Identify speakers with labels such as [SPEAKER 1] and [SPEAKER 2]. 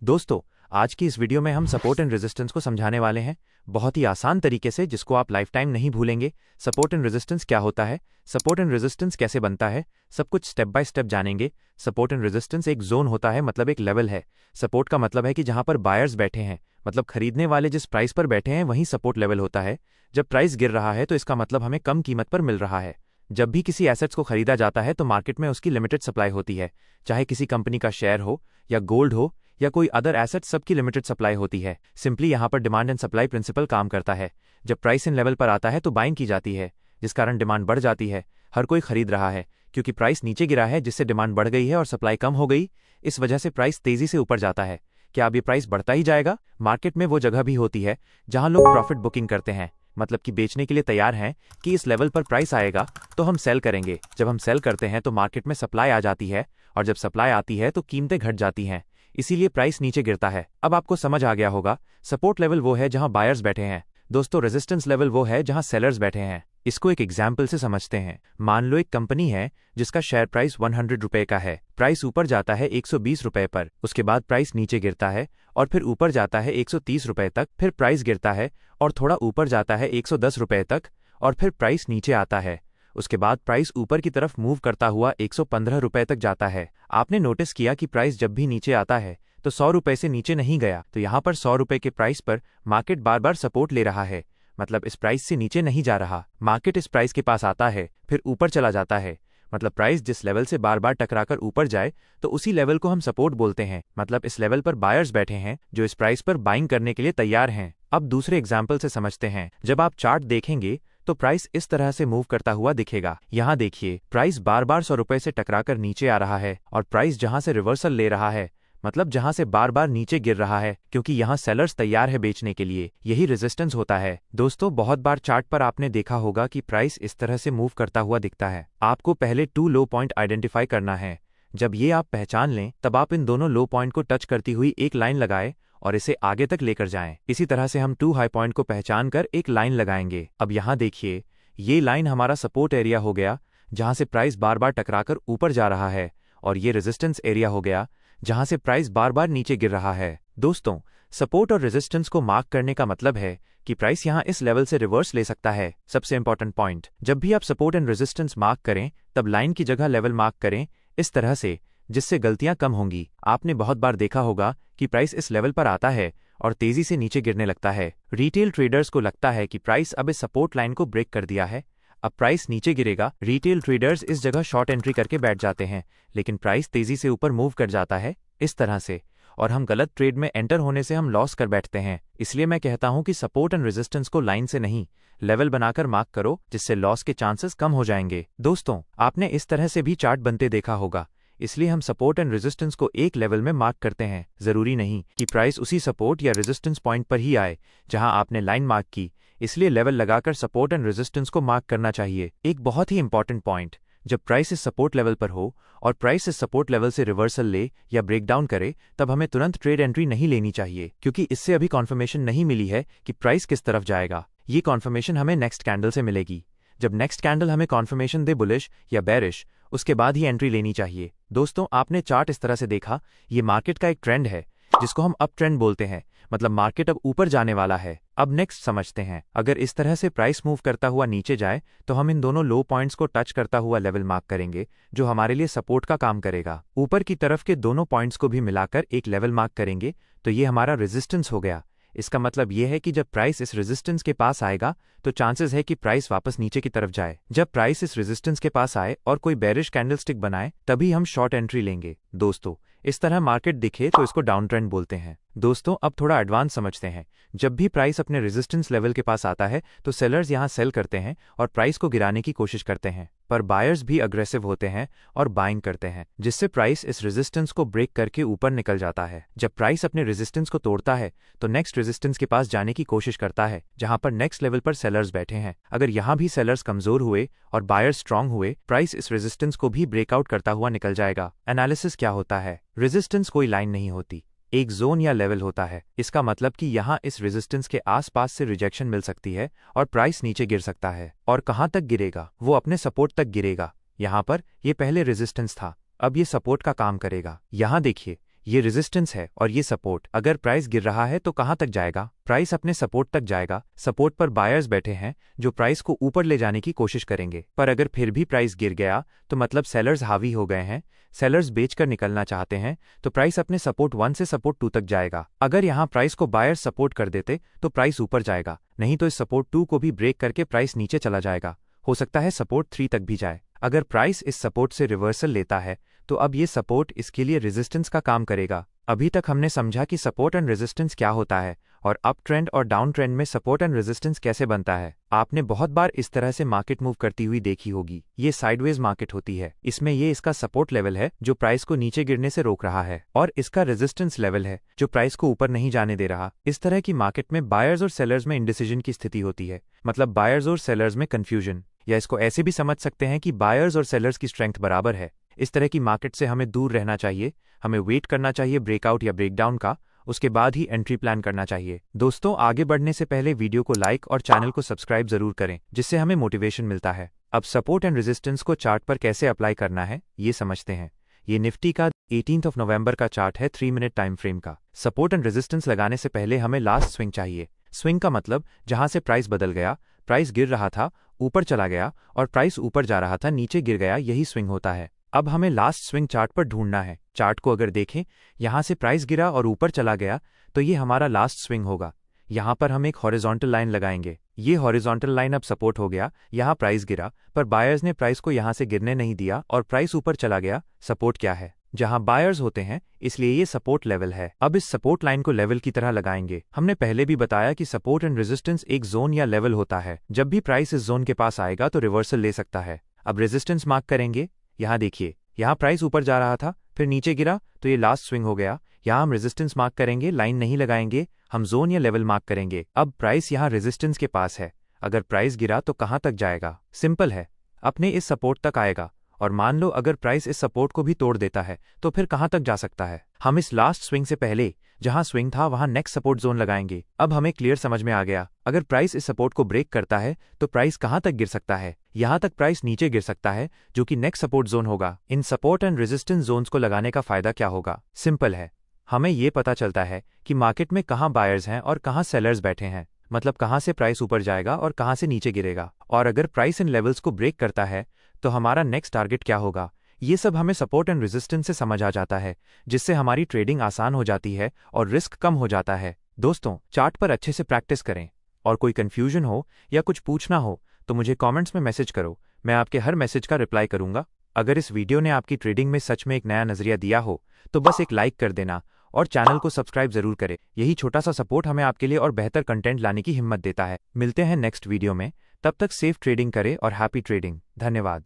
[SPEAKER 1] दोस्तों, आज की इस वीडियो में हम सपोर्ट एंड रेजिस्टेंस को समझाने वाले हैं, बहुत ही आसान तरीके से जिसको आप लाइफ टाइम नहीं भूलेंगे। सपोर्ट एंड रेजिस्टेंस क्या होता है, सपोर्ट एंड रेजिस्टेंस कैसे बनता है, सब कुछ स्टेप बाय स्टेप जानेंगे। सपोर्ट एंड रेजिस्टेंस एक जोन होता है, मतलब एक लेवल है। सपोर्ट का मतलब है कि जहां पर बायर्स बैठे हैं, मतलब खरीदने वाले जिस प्राइस पर बैठे हैं वहीं सपोर्ट लेवल होता है। जब प्राइस गिर रहा है तो इसका मतलब हमें कम कीमत पर मिल रहा है। जब भी किसी एसेट्स को खरीदा जाता है तो मार्केट में उसकी लिमिटेड सप्लाई होती है, चाहे किसी कंपनी का शेयर हो या गोल्ड हो या कोई अदर एसेट, सबकी लिमिटेड सप्लाई होती है। सिंपली यहाँ पर डिमांड एंड सप्लाई प्रिंसिपल काम करता है। जब प्राइस इन लेवल पर आता है तो बाइंग की जाती है, जिस कारण डिमांड बढ़ जाती है। हर कोई खरीद रहा है क्योंकि प्राइस नीचे गिरा है, जिससे डिमांड बढ़ गई है और सप्लाई कम हो गई। इस वजह से प्राइस तेजी से ऊपर जाता है। क्या अब ये प्राइस बढ़ता ही जाएगा? मार्केट में वो जगह भी होती है जहां लोग प्रॉफिट बुकिंग करते हैं, मतलब कि बेचने के लिए तैयार हैं कि इस लेवल पर प्राइस आएगा तो हम सेल करेंगे। जब हम सेल करते हैं तो मार्केट में सप्लाई आ जाती है, और जब सप्लाई आती है तो कीमतें घट जाती हैं, इसीलिए प्राइस नीचे गिरता है। अब आपको समझ आ गया होगा, सपोर्ट लेवल वो है जहां बायर्स बैठे हैं। दोस्तों, रेजिस्टेंस लेवल वो है जहां सेलर्स बैठे हैं। इसको एक एग्जाम्पल से समझते हैं। मान लो एक कंपनी है जिसका शेयर प्राइस 100 रुपए का है। प्राइस ऊपर जाता है 120 रुपए पर, उसके बाद प्राइस नीचे गिरता है और फिर ऊपर जाता है 130 रुपए तक, फिर प्राइस गिरता है और थोड़ा ऊपर जाता है 110 रुपए तक, और फिर प्राइस नीचे आता है। उसके बाद प्राइस ऊपर की तरफ मूव करता हुआ 115 रुपए तक जाता है। आपने नोटिस किया कि प्राइस जब भी नीचे आता है तो 100 रुपए से नीचे नहीं गया, तो यहाँ पर 100 रुपए के प्राइस पर मार्केट बार बार सपोर्ट ले रहा है, मतलब इस प्राइस से नीचे नहीं जा रहा। मार्केट इस प्राइस के पास आता है, फिर ऊपर चला जाता है, मतलब प्राइस जिस लेवल से बार बार टकराकर ऊपर जाए तो उसी लेवल को हम सपोर्ट बोलते हैं। मतलब इस लेवल पर बायर्स बैठे हैं जो इस प्राइस पर बाइंग करने के लिए तैयार हैं। अब दूसरे एग्जाम्पल से समझते हैं। जब आप चार्ट देखेंगे तो प्राइस इस तरह से मूव करता हुआ दिखेगा। यहाँ देखिए, प्राइस बार बार 100 रुपए से टकराकर नीचे आ रहा है और प्राइस जहां से रिवर्सल ले रहा है, मतलब जहां से बार बार नीचे गिर रहा है, क्योंकि यहाँ सेलर्स तैयार है बेचने के लिए। यही रेजिस्टेंस होता है। दोस्तों, बहुत बार चार्ट पर आपने देखा होगा कि प्राइस इस तरह से मूव करता हुआ दिखता है। आपको पहले 2 लो पॉइंट आइडेंटिफाई करना है। जब ये आप पहचान लें तब आप इन दोनों लो पॉइंट को टच करती हुई एक लाइन लगाएं और इसे आगे तक लेकर जाएं। इसी तरह से हम 2 हाई पॉइंट को पहचान कर एक लाइन लगाएंगे। अब यहाँ देखिए, ये लाइन हमारा सपोर्ट एरिया हो गया जहां से प्राइस बार बार टकराकर ऊपर जा रहा है, और ये रेजिस्टेंस एरिया हो गया जहां से प्राइस बार बार नीचे गिर रहा है। दोस्तों, सपोर्ट और रेजिस्टेंस को मार्क करने का मतलब है कि प्राइस यहां इस लेवल से रिवर्स ले सकता है। सबसे इंपॉर्टेंट पॉइंट, जब भी आप सपोर्ट एंड रेजिस्टेंस मार्क करें तब लाइन की जगह लेवल मार्क करें इस तरह से, जिससे गलतियां कम होंगी। आपने बहुत बार देखा होगा कि प्राइस इस लेवल पर आता है और तेजी से नीचे गिरने लगता है। रिटेल ट्रेडर्स को लगता है कि प्राइस अब इस सपोर्ट लाइन को ब्रेक कर दिया है, अब प्राइस नीचे गिरेगा। रिटेल ट्रेडर्स इस जगह शॉर्ट एंट्री करके बैठ जाते हैं, लेकिन प्राइस तेजी से ऊपर मूव कर जाता है इस तरह से, और हम गलत ट्रेड में एंटर होने से हम लॉस कर बैठते हैं। इसलिए मैं कहता हूं कि सपोर्ट एंड रेजिस्टेंस को लाइन से नहीं, लेवल बनाकर मार्क करो, जिससे लॉस के चांसेस कम हो जाएंगे। दोस्तों, आपने इस तरह से भी चार्ट बनते देखा होगा, इसलिए हम सपोर्ट एंड रेजिस्टेंस को एक लेवल में मार्क करते हैं। जरूरी नहीं कि प्राइस उसी सपोर्ट या रेजिस्टेंस पॉइंट पर ही आए जहां आपने लाइन मार्क की, इसलिए लेवल लगाकर सपोर्ट एंड रेजिस्टेंस को मार्क करना चाहिए। एक बहुत ही इंपॉर्टेंट पॉइंट, जब प्राइस इस सपोर्ट लेवल पर हो और प्राइस इस सपोर्ट लेवल से रिवर्सल ले या ब्रेकडाउन करे, तब हमें तुरंत ट्रेड एंट्री नहीं लेनी चाहिए, क्योंकि इससे अभी कॉन्फर्मेशन नहीं मिली है कि प्राइस किस तरफ जाएगा। ये कॉन्फर्मेशन हमें नेक्स्ट कैंडल से मिलेगी। जब नेक्स्ट कैंडल हमें कॉन्फर्मेशन दे बुलिश या बेरिश, उसके बाद ही एंट्री लेनी चाहिए। दोस्तों, आपने चार्ट इस तरह से देखा, ये मार्केट का एक ट्रेंड है जिसको हम अप ट्रेंड बोलते हैं, मतलब मार्केट अब ऊपर जाने वाला है। अब नेक्स्ट समझते हैं। अगर इस तरह से प्राइस मूव करता हुआ नीचे जाए तो हम इन दोनों लो पॉइंट्स को टच करता हुआ लेवल मार्क करेंगे, जो हमारे लिए सपोर्ट का काम करेगा। ऊपर की तरफ के दोनों पॉइंट्स को भी मिलाकर एक लेवल मार्क करेंगे, तो ये हमारा रेजिस्टेंस हो गया। इसका मतलब ये है कि जब प्राइस इस रेजिस्टेंस के पास आएगा तो चांसेस है कि प्राइस वापस नीचे की तरफ जाए। जब प्राइस इस रेजिस्टेंस के पास आए और कोई बेरिश कैंडलस्टिक बनाए, तभी हम शॉर्ट एंट्री लेंगे। दोस्तों, इस तरह मार्केट दिखे तो इसको डाउन ट्रेंड बोलते हैं। दोस्तों, अब थोड़ा एडवांस समझते हैं। जब भी प्राइस अपने रेजिस्टेंस लेवल के पास आता है तो सेलर्स यहां सेल करते हैं और प्राइस को गिराने की कोशिश करते हैं, पर बायर्स भी अग्रेसिव होते हैं और बाइंग करते हैं, जिससे प्राइस इस रेजिस्टेंस को ब्रेक करके ऊपर निकल जाता है। जब प्राइस अपने रेजिस्टेंस को तोड़ता है तो नेक्स्ट रेजिस्टेंस के पास जाने की कोशिश करता है, जहां पर नेक्स्ट लेवल पर सेलर्स बैठे हैं। अगर यहां भी सेलर्स कमजोर हुए और बायर्स स्ट्रांग हुए, प्राइस इस रेजिस्टेंस को भी ब्रेकआउट करता हुआ निकल जाएगा। एनालिसिस क्या होता है? रेजिस्टेंस कोई लाइन नहीं होती, एक जोन या लेवल होता है। इसका मतलब कि यहाँ इस रेजिस्टेंस के आसपास से रिजेक्शन मिल सकती है और प्राइस नीचे गिर सकता है। और कहाँ तक गिरेगा? वो अपने सपोर्ट तक गिरेगा। यहाँ पर ये पहले रेजिस्टेंस था, अब ये सपोर्ट का काम करेगा। यहाँ देखिए, ये रेजिस्टेंस है और ये सपोर्ट। अगर प्राइस गिर रहा है तो कहाँ तक जाएगा? प्राइस अपने सपोर्ट तक जाएगा। सपोर्ट पर बायर्स बैठे हैं जो प्राइस को ऊपर ले जाने की कोशिश करेंगे, पर अगर फिर भी प्राइस गिर गया तो मतलब सेलर्स हावी हो गए हैं, सेलर्स बेचकर निकलना चाहते हैं, तो प्राइस अपने सपोर्ट 1 से सपोर्ट 2 तक जाएगा। अगर यहाँ प्राइस को बायर्स सपोर्ट कर देते तो प्राइस ऊपर जाएगा, नहीं तो इस सपोर्ट 2 को भी ब्रेक करके प्राइस नीचे चला जाएगा, हो सकता है सपोर्ट 3 तक भी जाए। अगर प्राइस इस सपोर्ट से रिवर्सल लेता है तो अब ये सपोर्ट इसके लिए रेजिस्टेंस का काम करेगा। अभी तक हमने समझा कि सपोर्ट एंड रेजिस्टेंस क्या होता है और अप ट्रेंड और डाउन ट्रेंड में सपोर्ट एंड रेजिस्टेंस कैसे बनता है। आपने बहुत बार इस तरह से मार्केट मूव करती हुई देखी होगी। ये साइडवेज मार्केट होती है, इसमें ये इसका सपोर्ट लेवल है जो प्राइस को नीचे गिरने से रोक रहा है और इसका रेजिस्टेंस लेवल है जो प्राइस को ऊपर नहीं जाने दे रहा। इस तरह की मार्केट में बायर्स और सेलर्स में इंडिसीजन की स्थिति होती है, मतलब बायर्स और सेलर्स में कंफ्यूजन, या इसको ऐसे भी समझ सकते हैं कि बायर्स और सेलर्स की स्ट्रेंथ बराबर है। इस तरह की मार्केट से हमें दूर रहना चाहिए, हमें वेट करना चाहिए ब्रेकआउट या ब्रेकडाउन का, उसके बाद ही एंट्री प्लान करना चाहिए। दोस्तों, आगे बढ़ने से पहले वीडियो को लाइक और चैनल को सब्सक्राइब जरूर करें, जिससे हमें मोटिवेशन मिलता है। अब सपोर्ट एंड रेजिस्टेंस को चार्ट पर कैसे अप्लाई करना है ये समझते हैं। ये निफ्टी का 18 नवंबर का चार्ट है 3 मिनट टाइम फ्रेम का। सपोर्ट एंड रेजिस्टेंस लगाने से पहले हमें लास्ट स्विंग चाहिए। स्विंग का मतलब जहां से प्राइस बदल गया, प्राइस गिर रहा था ऊपर चला गया और प्राइस ऊपर जा रहा था नीचे गिर गया, यही स्विंग होता है। अब हमें लास्ट स्विंग चार्ट पर ढूंढना है। चार्ट को अगर देखें, यहां से प्राइस गिरा और ऊपर चला गया तो ये हमारा लास्ट स्विंग होगा। यहां पर हम एक हॉरिजॉन्टल लाइन लगाएंगे। ये हॉरिजॉन्टल लाइन अब सपोर्ट हो गया। यहां प्राइस गिरा पर बायर्स ने प्राइस को यहां से गिरने नहीं दिया और प्राइस ऊपर चला गया। सपोर्ट क्या है? जहां बायर्स होते हैं, इसलिए ये सपोर्ट लेवल है। अब इस सपोर्ट लाइन को लेवल की तरह लगाएंगे। हमने पहले भी बताया कि सपोर्ट एंड रेजिस्टेंस एक जोन या लेवल होता है। जब भी प्राइस इस जोन के पास आएगा तो रिवर्सल ले सकता है। अब रेजिस्टेंस मार्क करेंगे। यहाँ देखिए, यहाँ प्राइस ऊपर जा रहा था, फिर नीचे गिरा तो ये लास्ट स्विंग हो गया। यहाँ हम रेजिस्टेंस मार्क करेंगे, लाइन नहीं लगाएंगे, हम जोन या लेवल मार्क करेंगे। अब प्राइस यहाँ रेजिस्टेंस के पास है। अगर प्राइस गिरा तो कहाँ तक जाएगा? सिंपल है, अपने इस सपोर्ट तक आएगा। और मान लो अगर प्राइस इस सपोर्ट को भी तोड़ देता है तो फिर कहाँ तक जा सकता है? हम इस लास्ट स्विंग से पहले जहां स्विंग था वहां नेक्स्ट सपोर्ट जोन लगाएंगे। अब हमें क्लियर समझ में आ गया, अगर प्राइस इस सपोर्ट को ब्रेक करता है तो प्राइस कहां तक गिर सकता है? यहां तक प्राइस नीचे गिर सकता है, जो कि नेक्स्ट सपोर्ट जोन होगा। इन सपोर्ट एंड रेजिस्टेंस जोन्स को लगाने का फायदा क्या होगा? सिंपल है, हमें ये पता चलता है कि मार्केट में कहां बायर्स हैं और कहां सेलर्स बैठे हैं, मतलब कहां से प्राइस ऊपर जाएगा और कहां से नीचे गिरेगा। और अगर प्राइस इन लेवल्स को ब्रेक करता है तो हमारा नेक्स्ट टारगेट क्या होगा? ये सब हमें सपोर्ट एंड रेजिस्टेंस से समझ आ जाता है, जिससे हमारी ट्रेडिंग आसान हो जाती है और रिस्क कम हो जाता है। दोस्तों, चार्ट पर अच्छे से प्रैक्टिस करें और कोई कंफ्यूजन हो या कुछ पूछना हो तो मुझे कमेंट्स में मैसेज करो, मैं आपके हर मैसेज का रिप्लाई करूंगा। अगर इस वीडियो ने आपकी ट्रेडिंग में सच में एक नया नजरिया दिया हो तो बस एक लाइक कर देना और चैनल को सब्सक्राइब जरूर करें। यही छोटा सा सपोर्ट हमें आपके लिए और बेहतर कंटेंट लाने की हिम्मत देता है। मिलते हैं नेक्स्ट वीडियो में, तब तक सेफ ट्रेडिंग करें और हैप्पी ट्रेडिंग। धन्यवाद।